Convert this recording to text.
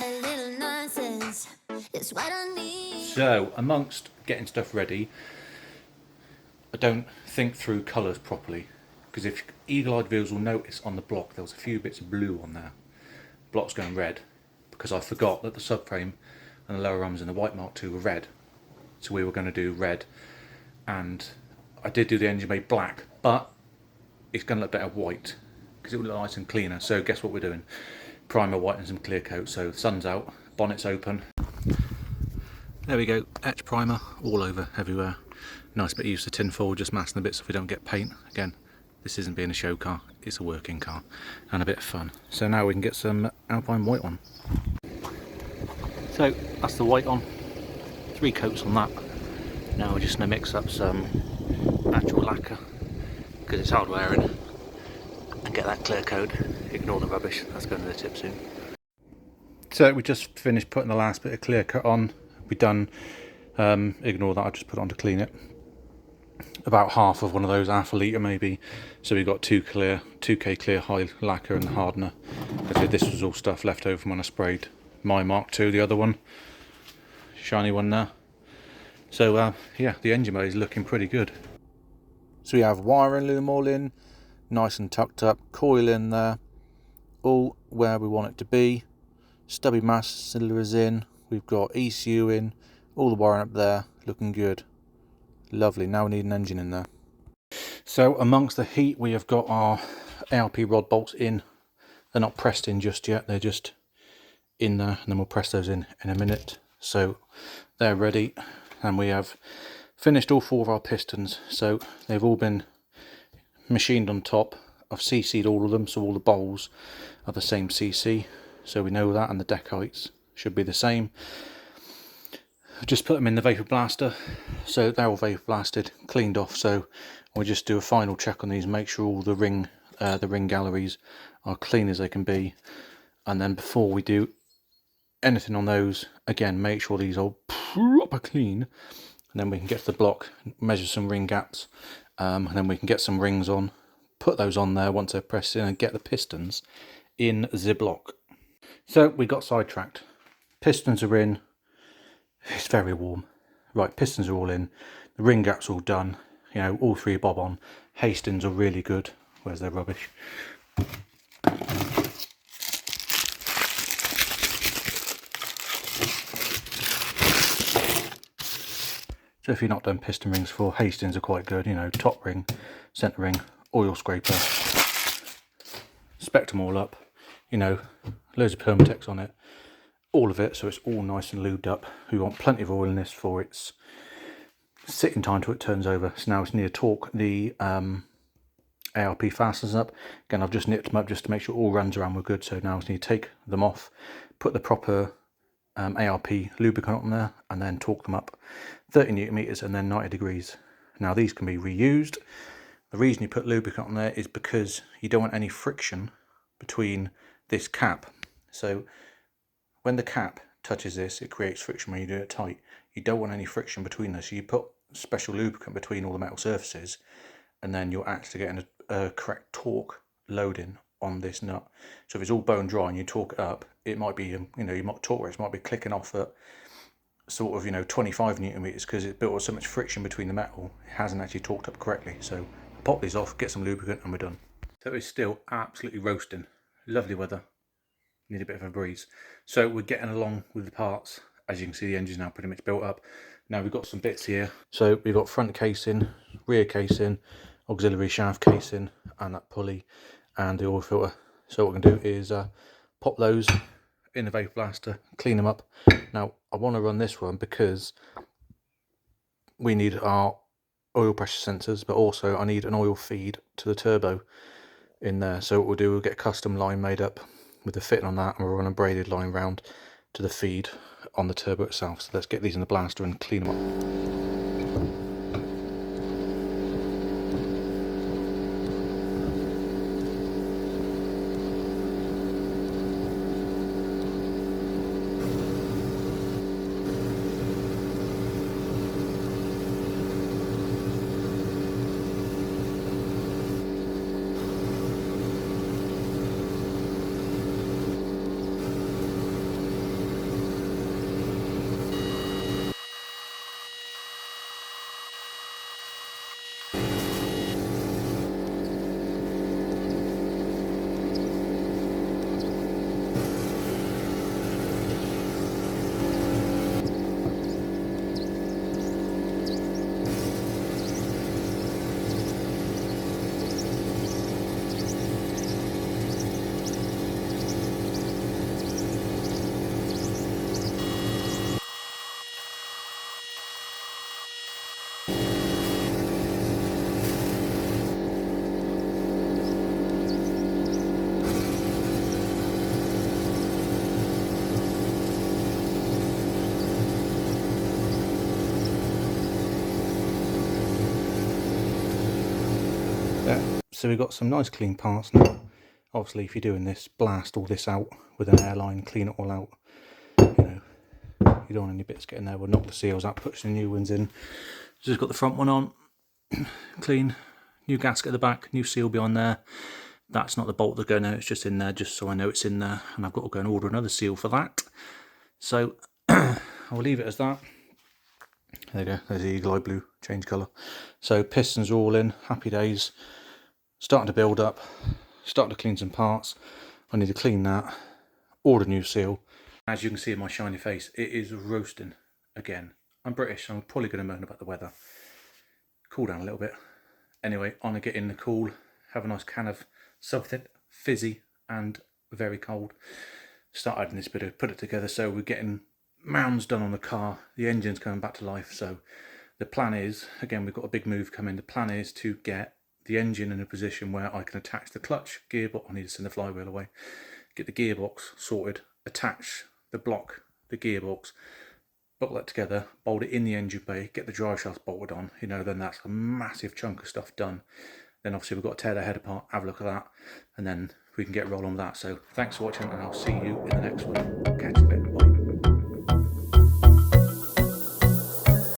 A little nonsense is what I need. So, amongst getting stuff ready, I don't think through colours properly. Because if eagle-eyed viewers will notice on the block, there was a few bits of blue on there. Block's going red, because I forgot that the subframe and the lower arms in the white Mk2 were red. So we were going to do red, and I did do the engine bay black, but it's going to look better white, because it will look nice and cleaner. So guess what we're doing? Primer, white and some clear coat. So the sun's out, bonnet's open. There we go, etch primer all over, everywhere. Nice bit of use of tin foil, just masking the bits so we don't get paint. Again, this isn't being a show car, it's a working car, and a bit of fun. So now we can get some Alpine white on. So that's the white on, 3 coats on that. Now we're just going to mix up some natural lacquer, because it's hard wearing, and get that clear coat. Ignore the rubbish, that's going to the tip soon. So we just finished putting the last bit of clear coat on. We're done, ignore that, I just put it on to clean it. About half of one of those, half a litre maybe. So we got 2K clear high lacquer and the hardener. Okay, this was all stuff left over from when I sprayed my Mk2, the other one, shiny one there. So yeah, the engine bay is looking pretty good. So we have wire and loom all in, nice and tucked up, coil in there, all where we want it to be. Stubby mass cylinders in, we've got ECU in, all the wiring up there, looking good. Lovely, now we need an engine in there. So amongst the heat we have got our ARP rod bolts in. They're not pressed in just yet, they're just in there, and then we'll press those in a minute. So they're ready, and we have finished all 4 of our pistons. So they've all been machined on top. I've CC'd all of them, so all the bowls are the same CC. So we know that, and the deck heights should be the same. Just put them in the vapor blaster, so they're all vapor blasted, cleaned off. So we'll just do a final check on these, make sure all the ring galleries are clean as they can be, and then before we do anything on those, again make sure these are proper clean, and then we can get to the block, measure some ring gaps, and then we can get some rings on, put those on there once they're pressed in, and get the pistons in the block. So we got sidetracked. Pistons are in. It's very warm. Right, pistons are all in. The ring gaps all done. You know, all 3 bob on. Hastings are really good. Where's their rubbish? So if you've not done piston rings before, Hastings are quite good. You know, top ring, centre ring, oil scraper. Spec them all up. You know, loads of Permatex on it. All of it, so it's all nice and lubed up. We want plenty of oil in this for its sitting time till it turns over. So now we just need to torque the ARP fasteners up. Again, I've just nipped them up just to make sure all runs around were good. So now we just need to take them off, put the proper ARP lubricant on there, and then torque them up 30 newton meters and then 90 degrees. Now these can be reused. The reason you put lubricant on there is because you don't want any friction between this cap. So when the cap touches this, it creates friction when you do it tight. You don't want any friction between those, so you put special lubricant between all the metal surfaces, and then you're actually getting a correct torque loading on this nut. So if it's all bone dry and you torque it up, it might be, you know, you might torque it might be clicking off at sort of, you know, 25 newton meters because it's built with so much friction between the metal, it hasn't actually torqued up correctly. So pop these off, get some lubricant, and we're done. So it's still absolutely roasting. Lovely weather. Need a bit of a breeze. So we're getting along with the parts. As you can see, the engine's now pretty much built up. Now we've got some bits here. So we've got front casing, rear casing, auxiliary shaft casing, and that pulley, and the oil filter. So what we're going to do is pop those in the vapor blaster, clean them up. Now I want to run this one because we need our oil pressure sensors, but also I need an oil feed to the turbo in there. So what we'll do, we'll get a custom line made up with the fitting on that, and we'll run a braided line round to the feed on the turbo itself. So let's get these in the blaster and clean them up. so we've got some nice clean parts now. Obviously, if you're doing this, blast all this out with an airline, clean it all out. You know, you don't want any bits getting there. We'll knock the seals out, put some new ones in. Just got the front one on, clean. New gasket at the back, new seal behind there. That's not the bolt that's going out, it's just in there, just so I know it's in there. And I've got to go and order another seal for that. So I'll leave it as that. There you go, there's the eagle eye blue, change colour. So pistons are all in, happy days. Starting to build up, starting to clean some parts. I need to clean that, order a new seal. As you can see in my shiny face, it is roasting again. I'm British, so I'm probably going to moan about the weather. Cool down a little bit. Anyway, on to get in the cool, have a nice can of something fizzy and very cold. Start adding this bit of, put it together. So we're getting mounds done on the car. The engine's coming back to life. So the plan is, again, we've got a big move coming. The plan is to get the engine in a position where I can attach the clutch, gearbox. I need to send the flywheel away. Get the gearbox sorted, attach the block, the gearbox, bolt that together, bolt it in the engine bay, get the drive shaft bolted on, you know, then that's a massive chunk of stuff done. Then obviously we've got to tear the head apart, have a look at that, and then we can get rolling with that. So thanks for watching, and I'll see you in the next one.